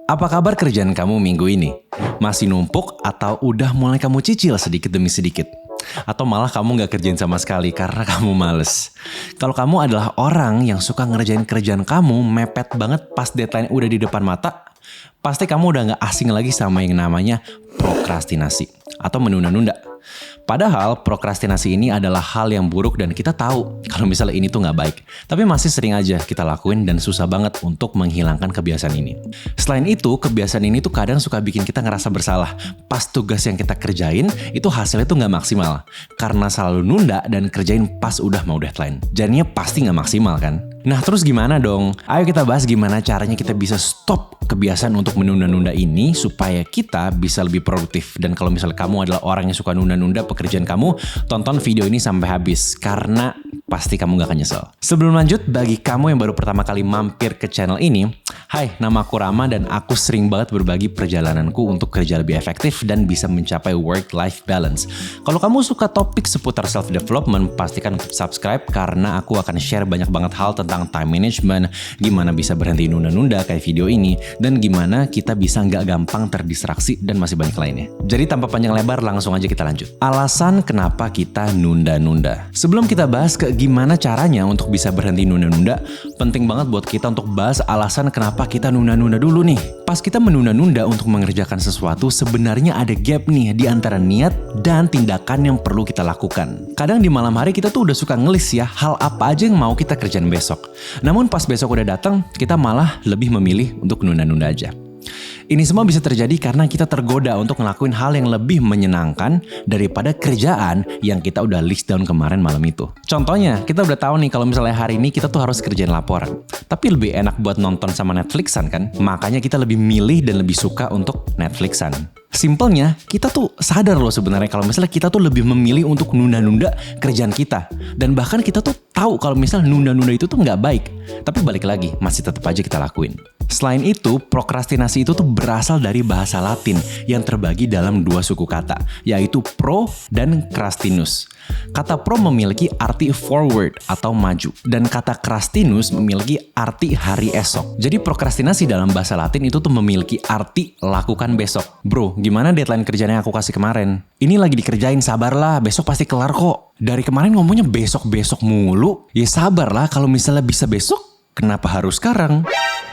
Apa kabar kerjaan kamu minggu ini? Masih numpuk atau udah mulai kamu cicil sedikit demi sedikit? Atau malah kamu gak kerjain sama sekali karena kamu males? Kalau kamu adalah orang yang suka ngerjain kerjaan kamu mepet banget pas deadline udah di depan mata, pasti kamu udah gak asing lagi sama yang namanya prokrastinasi atau menunda-nunda. Padahal prokrastinasi ini adalah hal yang buruk dan kita tahu kalau misalnya ini tuh gak baik. Tapi masih sering aja kita lakuin dan susah banget untuk menghilangkan kebiasaan ini. Selain itu, kebiasaan ini tuh kadang suka bikin kita ngerasa bersalah. Pas tugas yang kita kerjain, itu hasilnya tuh gak maksimal. Karena selalu nunda dan kerjain pas udah mau deadline. Jadinya pasti gak maksimal kan? Nah terus gimana dong? Ayo kita bahas gimana caranya kita bisa stop kebiasaan untuk menunda-nunda ini supaya kita bisa lebih produktif. Dan kalau misalnya kamu adalah orang yang suka nunda-nunda pekerjaan kamu, tonton video ini sampai habis karena pasti kamu gak akan nyesel. Sebelum lanjut, bagi kamu yang baru pertama kali mampir ke channel ini, hai, nama aku Rama dan aku sering banget berbagi perjalananku untuk kerja lebih efektif dan bisa mencapai work-life balance. Kalau kamu suka topik seputar self-development, pastikan subscribe karena aku akan share banyak banget hal tentang time management, gimana bisa berhenti nunda-nunda kayak video ini, dan gimana kita bisa nggak gampang terdistraksi dan masih banyak lainnya. Jadi tanpa panjang lebar langsung aja kita lanjut. Alasan kenapa kita nunda-nunda. Sebelum kita bahas ke gimana caranya untuk bisa berhenti nunda-nunda, penting banget buat kita untuk bahas alasan kenapa kita nunda-nunda dulu nih. Pas kita menunda-nunda untuk mengerjakan sesuatu, sebenarnya ada gap nih di antara niat dan tindakan yang perlu kita lakukan. Kadang di malam hari kita tuh udah suka ngelis ya hal apa aja yang mau kita kerjain besok. Namun pas besok udah datang, kita malah lebih memilih untuk nunda-nunda aja. Ini semua bisa terjadi karena kita tergoda untuk ngelakuin hal yang lebih menyenangkan daripada kerjaan yang kita udah list down kemarin malam itu. Contohnya, kita udah tahu nih kalau misalnya hari ini kita tuh harus kerjain laporan. Tapi lebih enak buat nonton sama Netflixan kan? Makanya kita lebih milih dan lebih suka untuk Netflixan. Simpelnya, kita tuh sadar loh sebenarnya kalau misalnya kita tuh lebih memilih untuk nunda-nunda kerjaan kita. Dan bahkan kita tuh tahu kalau misalnya nunda-nunda itu tuh nggak baik. Tapi balik lagi, masih tetap aja kita lakuin. Selain itu, prokrastinasi itu tuh berasal dari bahasa Latin yang terbagi dalam dua suku kata, yaitu pro dan crastinus. Kata pro memiliki arti forward atau maju, dan kata crastinus memiliki arti hari esok. Jadi prokrastinasi dalam bahasa Latin itu tuh memiliki arti lakukan besok. Bro, gimana deadline kerjaan yang aku kasih kemarin? Ini lagi dikerjain, sabarlah, besok pasti kelar kok. Dari kemarin ngomongnya besok-besok mulu. Ya sabarlah, kalau misalnya bisa besok, kenapa harus sekarang?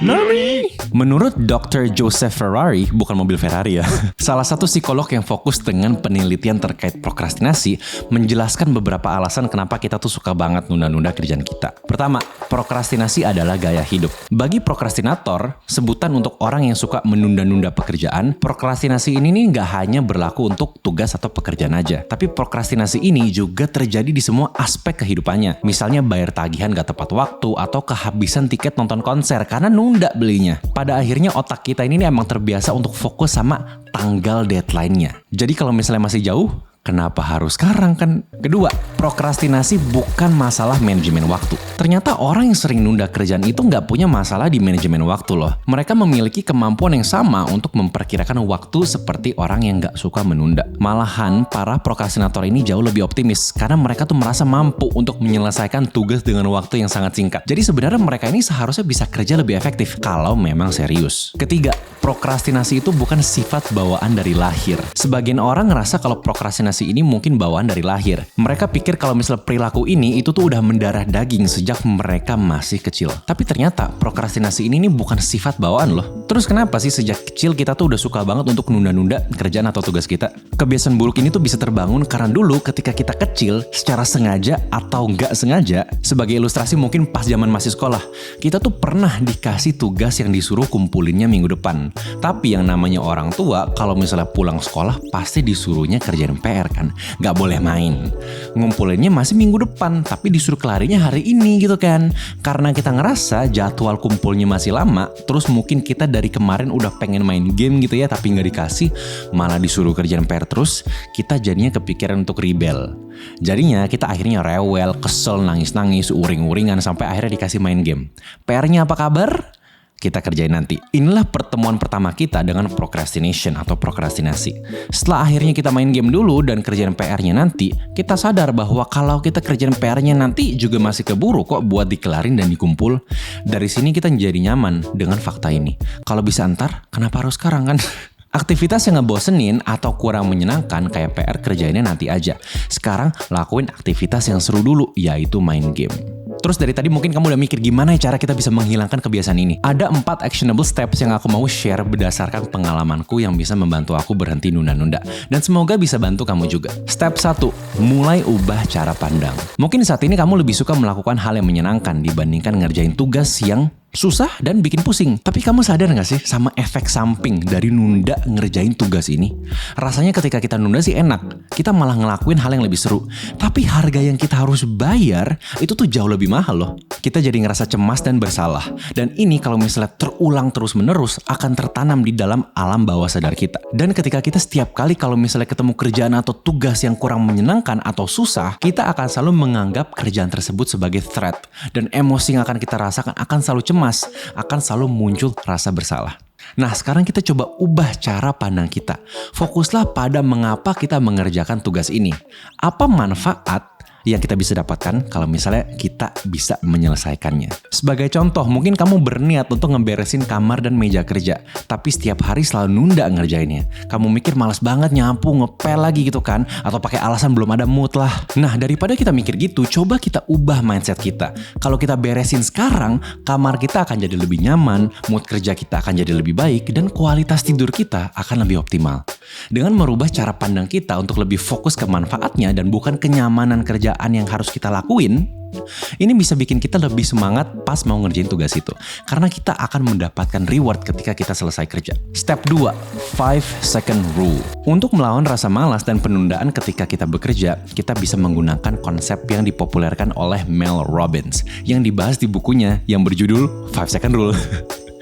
Nani? Menurut Dr. Joseph Ferrari, bukan mobil Ferrari ya, salah satu psikolog yang fokus dengan penelitian terkait prokrastinasi, menjelaskan beberapa alasan kenapa kita tuh suka banget nunda-nunda kerjaan kita. Pertama, prokrastinasi adalah gaya hidup. Bagi prokrastinator, sebutan untuk orang yang suka menunda-nunda pekerjaan, prokrastinasi ini nih nggak hanya berlaku untuk tugas atau pekerjaan aja, tapi prokrastinasi ini juga terjadi di semua aspek kehidupannya. Misalnya bayar tagihan gak tepat waktu atau kehabisan tiket nonton konser karena nunda belinya. Pada akhirnya otak kita ini emang terbiasa untuk fokus sama tanggal deadline-nya. Jadi kalau misalnya masih jauh, kenapa harus sekarang kan? Kedua, prokrastinasi bukan masalah manajemen waktu. Ternyata orang yang sering nunda kerjaan itu nggak punya masalah di manajemen waktu loh. Mereka memiliki kemampuan yang sama untuk memperkirakan waktu seperti orang yang nggak suka menunda. Malahan, para prokrastinator ini jauh lebih optimis karena mereka tuh merasa mampu untuk menyelesaikan tugas dengan waktu yang sangat singkat. Jadi sebenarnya mereka ini seharusnya bisa kerja lebih efektif kalau memang serius. Ketiga, prokrastinasi itu bukan sifat bawaan dari lahir. Sebagian orang ngerasa kalau prokrastinasi ini mungkin bawaan dari lahir. Mereka pikir kalau misalnya perilaku ini itu tuh udah mendarah daging sejak mereka masih kecil. Tapi ternyata prokrastinasi ini bukan sifat bawaan loh. Terus kenapa sih sejak kecil kita tuh udah suka banget untuk nunda-nunda kerjaan atau tugas kita? Kebiasaan buruk ini tuh bisa terbangun karena dulu ketika kita kecil secara sengaja atau nggak sengaja, sebagai ilustrasi mungkin pas zaman masih sekolah, kita tuh pernah dikasih tugas yang disuruh kumpulinnya minggu depan. Tapi yang namanya orang tua kalau misalnya pulang sekolah pasti disuruhnya kerjain PR kan, nggak boleh main. Ngumpulinnya masih minggu depan, tapi disuruh kelarinya hari ini gitu kan. Karena kita ngerasa jadwal kumpulnya masih lama, terus mungkin kita dari kemarin udah pengen main game gitu ya, tapi nggak dikasih, malah disuruh kerjain PR terus, kita jadinya kepikiran untuk rebel. Jadinya kita akhirnya rewel, kesel, nangis-nangis, uring-uringan, sampai akhirnya dikasih main game. PR-nya apa kabar? kita kerjain nanti. Inilah pertemuan pertama kita dengan procrastination atau prokrastinasi. Setelah akhirnya kita main game dulu dan kerjain PR-nya nanti, kita sadar bahwa kalau kita kerjain PR-nya nanti juga masih keburu kok buat dikelarin dan dikumpul. Dari sini kita jadi nyaman dengan fakta ini. Kalau bisa ntar, kenapa harus sekarang kan? Aktivitas yang ngebosenin atau kurang menyenangkan kayak PR kerjainnya nanti aja. Sekarang lakuin aktivitas yang seru dulu, yaitu main game. Terus dari tadi mungkin kamu udah mikir gimana cara kita bisa menghilangkan kebiasaan ini. Ada 4 actionable steps yang aku mau share berdasarkan pengalamanku yang bisa membantu aku berhenti nunda-nunda. Dan semoga bisa bantu kamu juga. Step 1, mulai ubah cara pandang. Mungkin saat ini kamu lebih suka melakukan hal yang menyenangkan dibandingkan ngerjain tugas yang susah dan bikin pusing. Tapi kamu sadar gak sih sama efek samping dari nunda ngerjain tugas ini? Rasanya ketika kita nunda sih enak. Kita malah ngelakuin hal yang lebih seru. Tapi harga yang kita harus bayar itu tuh jauh lebih mahal loh. Kita jadi ngerasa cemas dan bersalah. Dan ini kalau misalnya terulang terus-menerus akan tertanam di dalam alam bawah sadar kita. Dan ketika kita setiap kali kalau misalnya ketemu kerjaan atau tugas yang kurang menyenangkan atau susah, kita akan selalu menganggap kerjaan tersebut sebagai threat. Dan emosi yang akan kita rasakan akan selalu cemas, akan selalu muncul rasa bersalah. Nah, sekarang kita coba ubah cara pandang kita. Fokuslah pada mengapa kita mengerjakan tugas ini. Apa manfaat yang kita bisa dapatkan kalau misalnya kita bisa menyelesaikannya. Sebagai contoh, mungkin kamu berniat untuk ngeberesin kamar dan meja kerja, tapi setiap hari selalu nunda ngerjainnya. Kamu mikir malas banget nyapu, ngepel lagi gitu kan, atau pakai alasan belum ada mood lah. Nah, daripada kita mikir gitu, coba kita ubah mindset kita. Kalau kita beresin sekarang, kamar kita akan jadi lebih nyaman, mood kerja kita akan jadi lebih baik, dan kualitas tidur kita akan lebih optimal. Dengan merubah cara pandang kita untuk lebih fokus ke manfaatnya dan bukan kenyamanan kerjaan yang harus kita lakuin, ini bisa bikin kita lebih semangat pas mau ngerjain tugas itu. Karena kita akan mendapatkan reward ketika kita selesai kerja. Step 2, 5-second rule. Untuk melawan rasa malas dan penundaan ketika kita bekerja, kita bisa menggunakan konsep yang dipopulerkan oleh Mel Robbins yang dibahas di bukunya yang berjudul 5-second rule.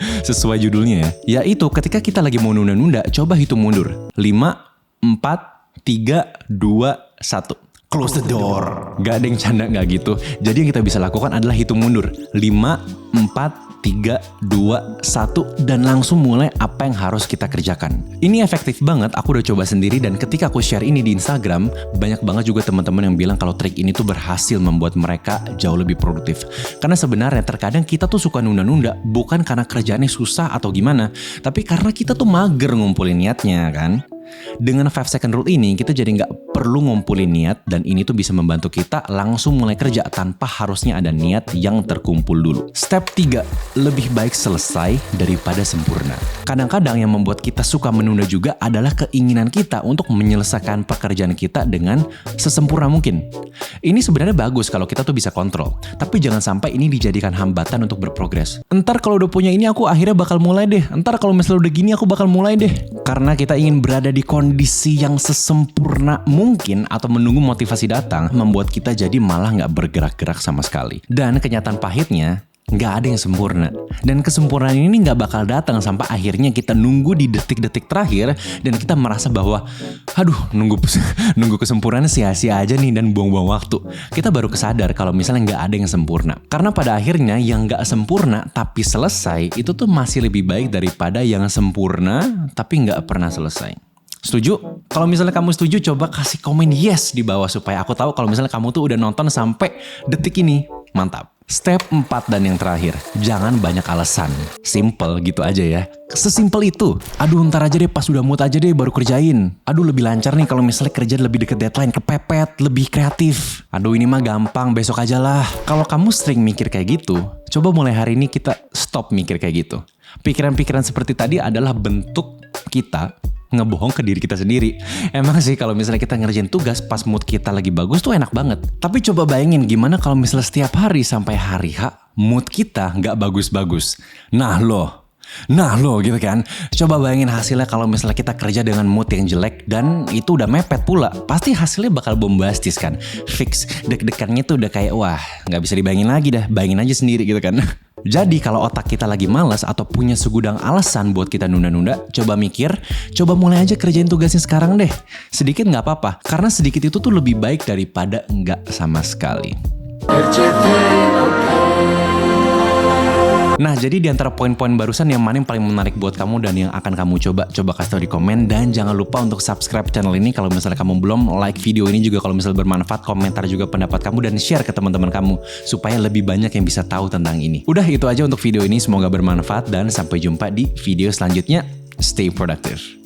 Sesuai judulnya ya, yaitu ketika kita lagi mau nunda-nunda, coba hitung mundur. 5, 4, 3, 2, 1. Close the door. Gak ada yang canda gak gitu. Jadi yang kita bisa lakukan adalah hitung mundur. 5, 4, 3, 2, 1. Dan langsung mulai apa yang harus kita kerjakan. Ini efektif banget, aku udah coba sendiri. Dan ketika aku share ini di Instagram, banyak banget juga teman-teman yang bilang kalau trik ini tuh berhasil membuat mereka jauh lebih produktif. Karena sebenarnya terkadang kita tuh suka nunda-nunda, bukan karena kerjaannya susah atau gimana, tapi karena kita tuh mager ngumpulin niatnya kan. Dengan 5-second rule ini, kita jadi nggak perlu ngumpulin niat dan ini tuh bisa membantu kita langsung mulai kerja tanpa harusnya ada niat yang terkumpul dulu. Step 3, lebih baik selesai daripada sempurna. Kadang-kadang yang membuat kita suka menunda juga adalah keinginan kita untuk menyelesaikan pekerjaan kita dengan sesempurna mungkin. Ini sebenarnya bagus kalau kita tuh bisa kontrol, tapi jangan sampai ini dijadikan hambatan untuk berprogres. Entar kalau udah punya ini aku akhirnya bakal mulai deh. Entar kalau misalnya udah gini aku bakal mulai deh. Karena kita ingin berada di kondisi yang sesempurna mungkin atau menunggu motivasi datang, membuat kita jadi malah nggak bergerak-gerak sama sekali. Dan kenyataan pahitnya, nggak ada yang sempurna. Dan kesempurnaan ini nggak bakal datang sampai akhirnya kita nunggu di detik-detik terakhir dan kita merasa bahwa, aduh, nunggu kesempurnaan sia-sia aja nih dan buang-buang waktu. Kita baru kesadar kalau misalnya nggak ada yang sempurna. Karena pada akhirnya yang nggak sempurna tapi selesai itu tuh masih lebih baik daripada yang sempurna tapi nggak pernah selesai. Setuju? Kalau misalnya kamu setuju, coba kasih komen yes di bawah supaya aku tahu kalau misalnya kamu tuh udah nonton sampai detik ini. Mantap. Step 4 dan yang terakhir, jangan banyak alasan. Simple gitu aja ya. Sesimpel itu. Aduh, ntar aja deh, pas udah mood aja deh baru kerjain. Aduh, lebih lancar nih kalau misalnya kerja lebih deket deadline, kepepet, lebih kreatif. Aduh, ini mah gampang, besok aja lah. Kalau kamu sering mikir kayak gitu, coba mulai hari ini kita stop mikir kayak gitu. Pikiran-pikiran seperti tadi adalah bentuk kita ngebohong ke diri kita sendiri. Emang sih kalau misalnya kita ngerjain tugas pas mood kita lagi bagus tuh enak banget. Tapi coba bayangin gimana kalau misalnya setiap hari sampai hari H mood kita nggak bagus-bagus. Nah lo gitu kan. Coba bayangin hasilnya kalau misalnya kita kerja dengan mood yang jelek dan itu udah mepet pula. Pasti hasilnya bakal bombastis kan. Fix, deg-degannya tuh udah kayak wah nggak bisa dibayangin lagi dah. Bayangin aja sendiri gitu kan. Jadi kalau otak kita lagi malas atau punya segudang alasan buat kita nunda-nunda, coba mikir, coba mulai aja kerjain tugasnya sekarang deh. Sedikit nggak apa-apa, karena sedikit itu tuh lebih baik daripada nggak sama sekali. Nah, jadi di antara poin-poin barusan yang mana yang paling menarik buat kamu dan yang akan kamu coba kasih tahu di komen. Dan jangan lupa untuk subscribe channel ini kalau misalnya kamu belum, like video ini juga kalau misalnya bermanfaat, komentar juga pendapat kamu dan share ke teman-teman kamu supaya lebih banyak yang bisa tahu tentang ini. Udah itu aja untuk video ini, semoga bermanfaat dan sampai jumpa di video selanjutnya. Stay productive.